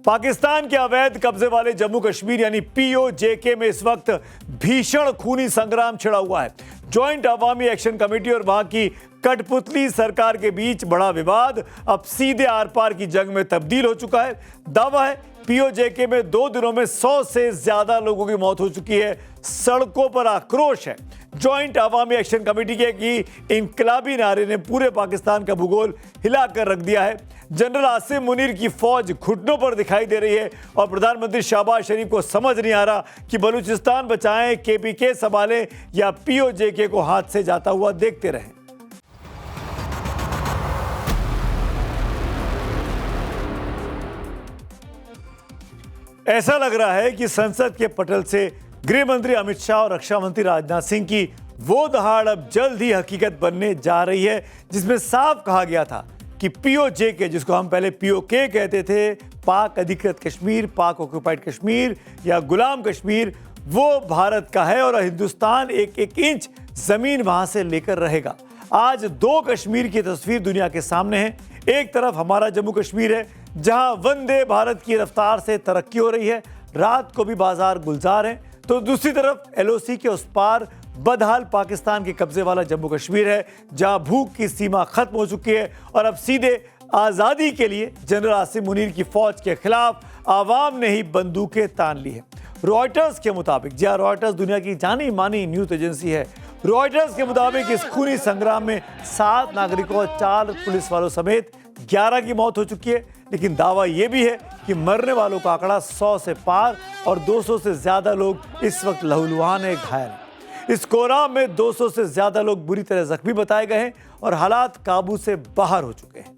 पाकिस्तान के अवैध कब्जे वाले जम्मू कश्मीर यानी पीओजेके में इस वक्त भीषण खूनी संग्राम छिड़ा हुआ है। ज्वाइंट अवामी एक्शन कमेटी और वहां की कठपुतली सरकार के बीच बड़ा विवाद अब सीधे आर पार की जंग में तब्दील हो चुका है। दावा है पीओजेके में 2 दिनों में 100 से ज्यादा लोगों की मौत हो चुकी है। सड़कों पर आक्रोश है। ज्वाइंट अवामी एक्शन कमेटी के की इनकलाबी नारे ने पूरे पाकिस्तान का भूगोल हिलाकर रख दिया है। जनरल आसिम मुनीर की फौज घुटनों पर दिखाई दे रही है और प्रधानमंत्री शहबाज शरीफ को समझ नहीं आ रहा कि बलूचिस्तान बचाएं, केपीके संभालें या पीओजेके को हाथ से जाता हुआ देखते रहें। ऐसा लग रहा है कि संसद के पटल से गृह मंत्री अमित शाह और रक्षा मंत्री राजनाथ सिंह की वो दहाड़ अब जल्द ही हकीकत बनने जा रही है, जिसमें साफ कहा गया था कि पीओजेके, जिसको हम पहले पीओके कहते थे, पाक अधिकृत कश्मीर, पाक ऑक्युपाइड कश्मीर या गुलाम कश्मीर, वो भारत का है और हिंदुस्तान एक एक इंच जमीन वहां से लेकर रहेगा। आज 2 कश्मीर की तस्वीर दुनिया के सामने है। एक तरफ हमारा जम्मू कश्मीर है जहां वंदे भारत की रफ्तार से तरक्की हो रही है, रात को भी बाजार गुलजार हैं, तो दूसरी तरफ एलओसी के उस पार बदहाल पाकिस्तान के कब्जे वाला जम्मू कश्मीर है जहां भूख की सीमा खत्म हो चुकी है और अब सीधे आज़ादी के लिए जनरल आसिम मुनीर की फौज के खिलाफ आवाम ने ही बंदूकें तान ली है। रॉयटर्स के मुताबिक, जी हाँ, रॉयटर्स दुनिया की जानी मानी न्यूज एजेंसी है, रॉयटर्स के मुताबिक इस खूनी संग्राम में 7 नागरिकों और 4 पुलिस वालों समेत 11 की मौत हो चुकी है। लेकिन दावा यह भी है कि मरने वालों का आंकड़ा 100 से पार और 200 से ज्यादा लोग इस वक्त लहूलुहान घायल हैं। इस कोराम में 200 से ज्यादा लोग बुरी तरह जख्मी बताए गए हैं और हालात काबू से बाहर हो चुके हैं।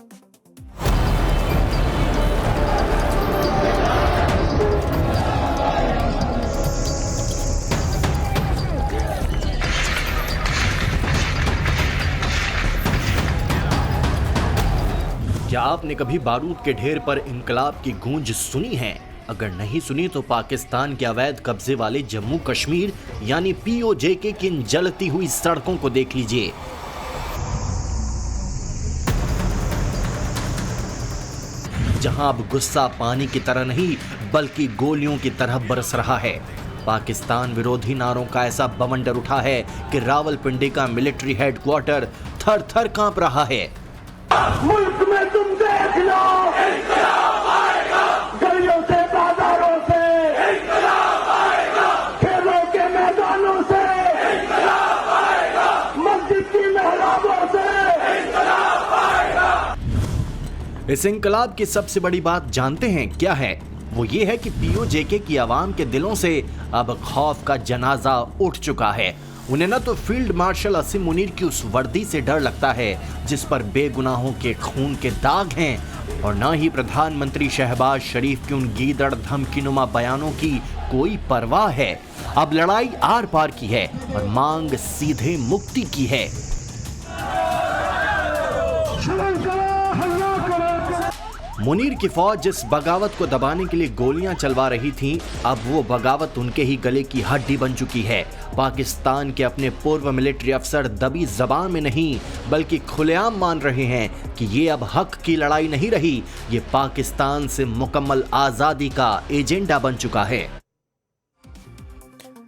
क्या आपने कभी बारूद के ढेर पर इनकलाब की गूंज सुनी है? अगर नहीं सुनी तो पाकिस्तान के अवैध कब्जे वाले जम्मू कश्मीर यानी पीओजेके की इन जलती हुई सड़कों को देख लीजिए। जहां अब गुस्सा पानी की तरह नहीं बल्कि गोलियों की तरह बरस रहा है। पाकिस्तान विरोधी नारों का ऐसा बवंडर उठा है कि रावलपिंडी का मिलिट्री हेडक्वार्टर थर थर कांप रहा है। मुल्क में तुम देख लो, इंकलाब आएगा, गलियों से बाजारों से इंकलाब आएगा, खेलों के मैदानों से इंकलाब आएगा, मस्जिद की मेहराबों से इंकलाब आएगा। इस इंकलाब की सबसे बड़ी बात जानते हैं क्या है? वो ये है कि पीओजेके की आवाम के दिलों से अब खौफ का जनाजा उठ चुका है। उन्हें न तो फील्ड मार्शल आसिम मुनीर की उस वर्दी से डर लगता है जिस पर बेगुनाहों के खून के दाग हैं, और न ही प्रधानमंत्री शहबाज शरीफ की उन गीदड़ धमकीनुमा बयानों की कोई परवाह है। अब लड़ाई आर पार की है और मांग सीधे मुक्ति की है। मुनीर की फौज जिस बगावत को दबाने के लिए गोलियां चलवा रही थी, अब वो बगावत उनके ही गले की हड्डी बन चुकी है। पाकिस्तान के अपने पूर्व मिलिट्री अफसर दबी जबान में नहीं बल्कि खुलेआम मान रहे हैं कि ये अब हक की लड़ाई नहीं रही, ये पाकिस्तान से मुकम्मल आजादी का एजेंडा बन चुका है।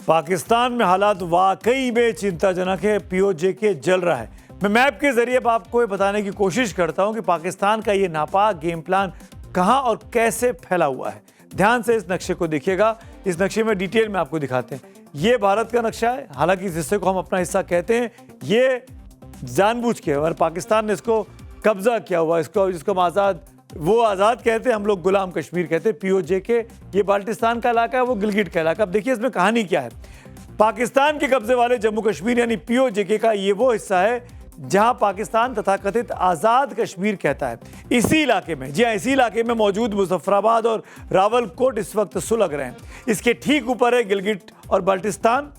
पाकिस्तान में हालात वाकई में चिंताजनक है। पीओजेके जल रहा है। मैं मैप के जरिए आपको ये बताने की कोशिश करता हूं कि पाकिस्तान का ये नापाक गेम प्लान कहां और कैसे फैला हुआ है। ध्यान से इस नक्शे को देखिएगा। इस नक्शे में डिटेल में आपको दिखाते हैं। ये भारत का नक्शा है, हालांकि इस हिस्से को हम अपना हिस्सा कहते हैं। ये जानबूझ के और पाकिस्तान ने इसको कब्जा किया हुआ, इसको हम आज़ाद कहते हैं, हम लोग गुलाम कश्मीर कहते हैं। पीओजेके ये बाल्टिस्तान का इलाका है, वो गिलगिट का इलाका। अब देखिए इसमें कहानी क्या है। पाकिस्तान के कब्जे वाले जम्मू कश्मीर यानी पीओजेके का ये वो हिस्सा है जहां पाकिस्तान तथाकथित आज़ाद कश्मीर कहता है। इसी इलाके में, जी हाँ, इसी इलाके में मौजूद मुजफ्फराबाद और रावलकोट इस वक्त सुलग रहे हैं। इसके ठीक ऊपर है गिलगिट और बाल्टिस्तान,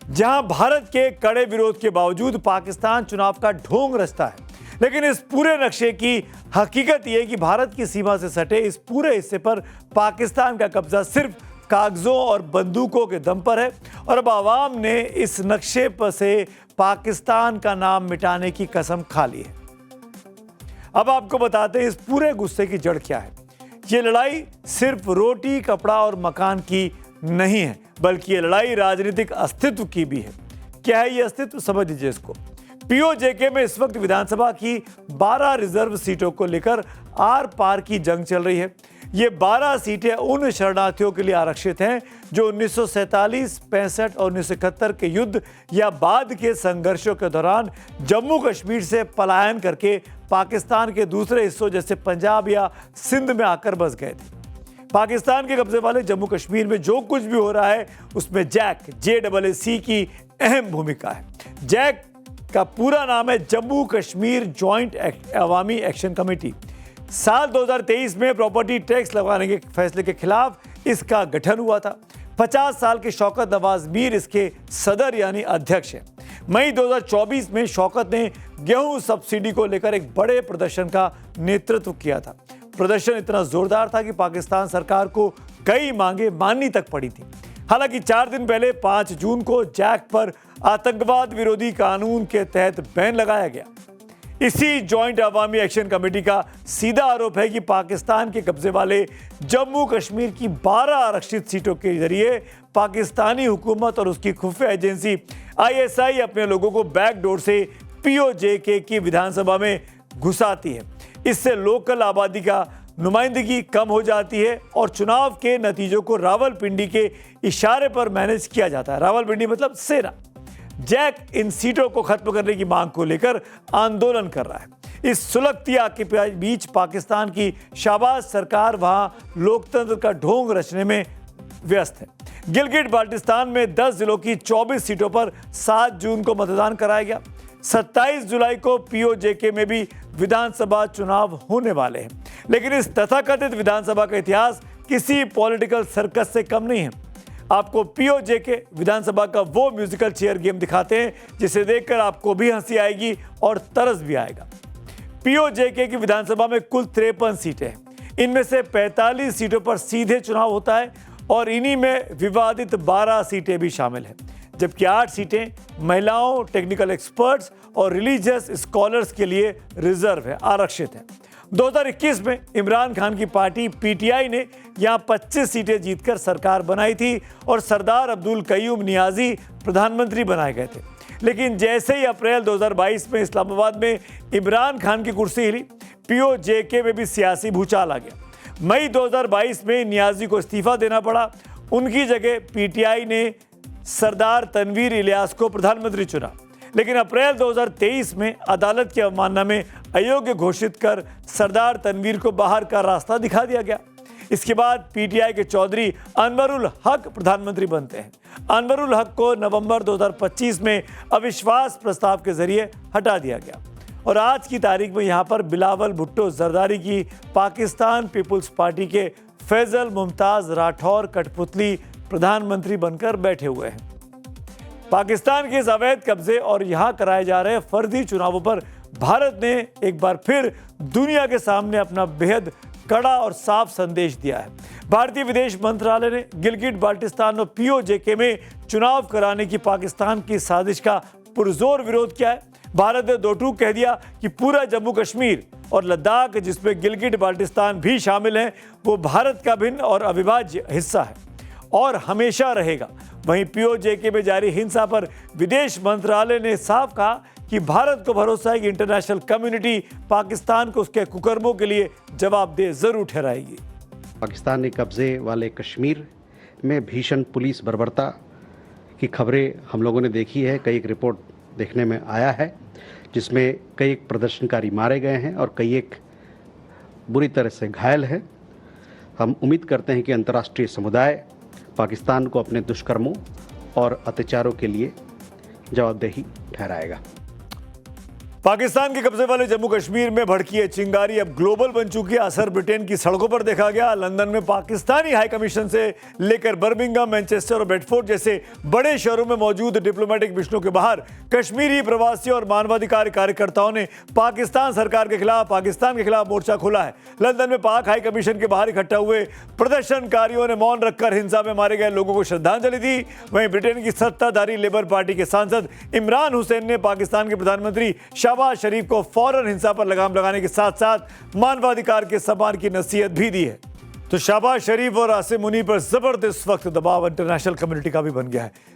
जहां भारत के कड़े विरोध के बावजूद पाकिस्तान चुनाव का ढोंग रचता है। लेकिन इस पूरे नक्शे की हकीकत यह है कि भारत की सीमा से सटे इस पूरे हिस्से पर पाकिस्तान का कब्जा सिर्फ कागजों और बंदूकों के दम पर है और अब आवाम ने इस नक्शे पर से पाकिस्तान का नाम मिटाने की कसम खा ली है। अब आपको बताते हैं इस पूरे गुस्से की जड़ क्या है। ये लड़ाई सिर्फ रोटी, कपड़ा और मकान की नहीं है, बल्कि ये लड़ाई राजनीतिक अस्तित्व की भी है। क्या है ये अस्तित्व, समझ लीजिए इसको। पीओजेके में इस वक्त विधानसभा की 12 रिजर्व सीटों को लेकर आर पार की जंग चल रही है। ये 12 सीटें उन शरणार्थियों के लिए आरक्षित हैं जो 1947, 65 और 1971 के युद्ध या बाद के संघर्षों के दौरान जम्मू कश्मीर से पलायन करके पाकिस्तान के दूसरे हिस्सों जैसे पंजाब या सिंध में आकर बस गए थे। पाकिस्तान के कब्जे वाले जम्मू कश्मीर में जो कुछ भी हो रहा है उसमें जैक JAAC की अहम भूमिका है। जैक का पूरा नाम है जम्मू कश्मीर जॉइंट अवामी एक्शन कमेटी। साल 2023 में प्रॉपर्टी टैक्स लगाने के फैसले के खिलाफ इसका गठन हुआ था। 50 साल के शौकत नवाज मीर इसके सदर यानी अध्यक्ष हैं। मई 2024 में शौकत ने गेहूं सब्सिडी को लेकर एक बड़े प्रदर्शन का नेतृत्व किया था। प्रदर्शन इतना जोरदार था कि पाकिस्तान सरकार को कई मांगे माननी तक पड़ी थी। हालांकि 4 दिन पहले 5 जून को जैक पर आतंकवाद विरोधी कानून के तहत बैन लगाया गया। इसी जॉइंट अवामी एक्शन कमेटी का सीधा आरोप है कि पाकिस्तान के कब्जे वाले जम्मू कश्मीर की 12 आरक्षित सीटों के जरिए पाकिस्तानी हुकूमत और उसकी खुफिया एजेंसी ISI अपने लोगों को बैकडोर से पीओजेके की विधानसभा में घुसाती है। इससे लोकल आबादी का नुमाइंदगी कम हो जाती है और चुनाव के नतीजों को रावलपिंडी के इशारे पर मैनेज किया जाता है। रावलपिंडी मतलब सेना। जैक इन सीटों को खत्म करने की मांग को लेकर आंदोलन कर रहा है। इस सुलगती आग के बीच पाकिस्तान की शाबाश सरकार वहां लोकतंत्र का ढोंग रचने में व्यस्त है। गिलगिट बाल्टिस्तान में 10 जिलों की 24 सीटों पर 7 जून को मतदान कराया गया। 27 जुलाई को पीओजेके में भी विधानसभा चुनाव होने वाले हैं। लेकिन इस तथाकथित विधानसभा का इतिहास किसी पॉलिटिकल सर्कस से कम नहीं है। आपको पीओजेके विधानसभा का वो म्यूजिकल चेयर गेम दिखाते हैं जिसे देखकर आपको भी हंसी आएगी और तरस भी आएगा। पीओजेके की विधानसभा में कुल 53 सीटें हैं। इनमें से 45 सीटों पर सीधे चुनाव होता है और इन्हीं में विवादित 12 सीटें भी शामिल हैं, जबकि 8 सीटें महिलाओं, टेक्निकल एक्सपर्ट्स और रिलीजियस स्कॉलर्स के लिए रिजर्व है, आरक्षित है। 2021 में इमरान खान की पार्टी PTI ने यहां 25 सीटें जीतकर सरकार बनाई थी और सरदार अब्दुल कयूम नियाजी प्रधानमंत्री बनाए गए थे। लेकिन जैसे ही अप्रैल 2022 में इस्लामाबाद में इमरान खान की कुर्सी हिली, पीओजेके में भी सियासी भूचाल आ गया। मई 2022 में नियाजी को इस्तीफा देना पड़ा। उनकी जगह PTI ने सरदार तनवीर इलियास को प्रधानमंत्री चुना। लेकिन अप्रैल 2023 में अदालत की अवमानना में अयोग्य घोषित कर सरदार तनवीर को बाहर का रास्ता दिखा दिया गया। इसके बाद PTI के चौधरी अनवरुल हक प्रधानमंत्री बनते हैं। अनवरुल हक को नवंबर 2025 में अविश्वास प्रस्ताव के जरिए हटा दिया गया और आज की तारीख में यहाँ पर बिलावल भुट्टो जरदारी की पाकिस्तान पीपुल्स पार्टी के फैजल मुमताज राठौर कठपुतली प्रधानमंत्री बनकर बैठे हुए हैं। पाकिस्तान के इस अवैध कब्जे और यहाँ कराए जा रहे फर्जी चुनावों पर भारत ने एक बार फिर दुनिया के सामने अपना बेहद कड़ा और साफ संदेश दिया है। भारतीय विदेश मंत्रालय ने गिलगिट बाल्टिस्तान और पीओजेके में चुनाव कराने की पाकिस्तान की साजिश का पुरजोर विरोध किया है। भारत ने दो टूक कह दिया कि पूरा जम्मू कश्मीर और लद्दाख, जिसमें गिलगिट बाल्टिस्तान भी शामिल है, वो भारत का भिन्न और अविभाज्य हिस्सा है और हमेशा रहेगा। वहीं पीओजेके में जारी हिंसा पर विदेश मंत्रालय ने साफ कहा कि भारत को भरोसा है कि इंटरनेशनल कम्युनिटी पाकिस्तान को उसके कुकर्मों के लिए जवाबदेह जरूर ठहराएगी। पाकिस्तानी कब्जे वाले कश्मीर में भीषण पुलिस बर्बरता की खबरें हम लोगों ने देखी है। कई एक रिपोर्ट देखने में आया है जिसमें कई एक प्रदर्शनकारी मारे गए हैं और कई एक बुरी तरह से घायल हैं। हम उम्मीद करते हैं कि अंतर्राष्ट्रीय समुदाय पाकिस्तान को अपने दुष्कर्मों और अत्याचारों के लिए जवाबदेही ठहराएगा। पाकिस्तान के कब्जे वाले जम्मू कश्मीर में भड़की है चिंगारी अब ग्लोबल बन चुकी है। असर ब्रिटेन की सड़कों पर देखा गया। लंदन में पाकिस्तानी हाई कमीशन से लेकर बर्मिंघम, मैनचेस्टर और बेडफोर्ड जैसे बड़े शहरों में मौजूद डिप्लोमेटिक मिशनों के बाहर कश्मीरी प्रवासी और मानवाधिकार कार्यकर्ताओं ने पाकिस्तान सरकार के खिलाफ, पाकिस्तान के खिलाफ मोर्चा खोला है। लंदन में पाक हाई कमीशन के बाहर इकट्ठा हुए प्रदर्शनकारियों ने मौन रखकर हिंसा में मारे गए लोगों को श्रद्धांजलि दी। वहीं ब्रिटेन की सत्ताधारी लेबर पार्टी के सांसद इमरान हुसैन ने पाकिस्तान के प्रधानमंत्री शहबाज शरीफ को फौरन हिंसा पर लगाम लगाने के साथ साथ मानवाधिकार के सम्मान की नसीहत भी दी है। तो शहबाज शरीफ और आसिम मुनीर पर जबरदस्त वक्त दबाव इंटरनेशनल कम्युनिटी का भी बन गया है।